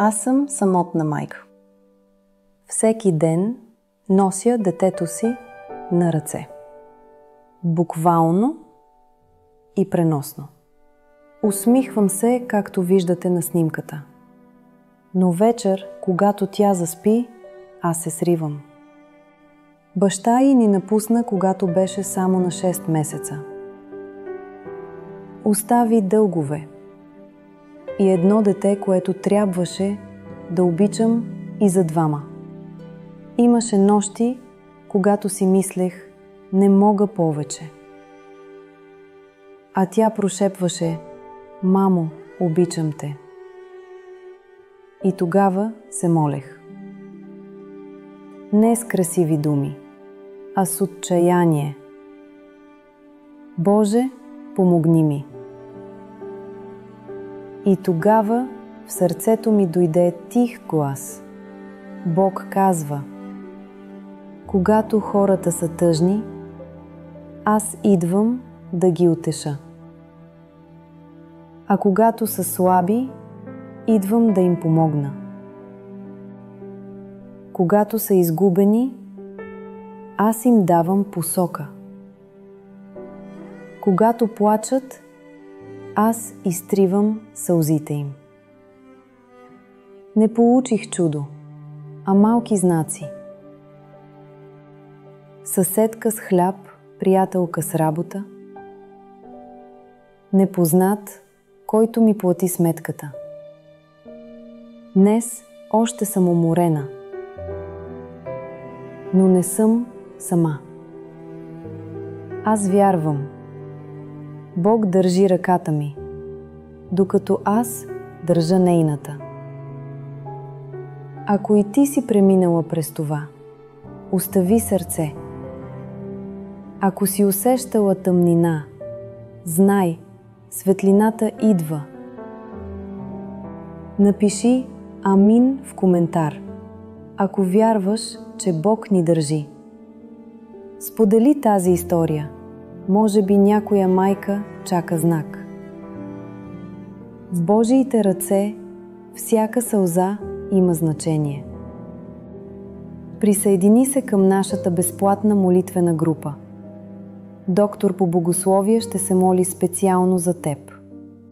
Аз съм самотна майка. Всеки ден нося детето си на ръце. Буквално и преносно. Усмихвам се, както виждате на снимката. Но вечер, когато тя заспи, аз се сривам. Баща ѝ ни напусна, когато беше само на 6 месеца. Остави дългове и едно дете, което трябваше да обичам и за двама. Имаше нощи, когато си мислех, не мога повече. А тя прошепваше, мамо, обичам те. И тогава се молех. Не с красиви думи, а с отчаяние. Боже, помогни ми. И тогава в сърцето ми дойде тих глас. Бог казва, когато хората са тъжни, аз идвам да ги утеша. А когато са слаби, идвам да им помогна. Когато са изгубени, аз им давам посока. Когато плачат, аз изтривам сълзите им. Не получих чудо, а малки знаци. Съседка с хляб, приятелка с работа. Непознат, който ми плати сметката. Днес още съм уморена, но не съм сама. Аз вярвам. Бог държи ръката ми, докато аз държа нейната. Ако и ти си преминала през това, остави сърце. Ако си усещала тъмнина, знай, светлината идва. Напиши Амин в коментар, ако вярваш, че Бог ни държи. Сподели тази история. Може би някоя майка чака знак. В Божиите ръце всяка сълза има значение. Присъедини се към нашата безплатна молитвена група. Доктор по богословие ще се моли специално за теб.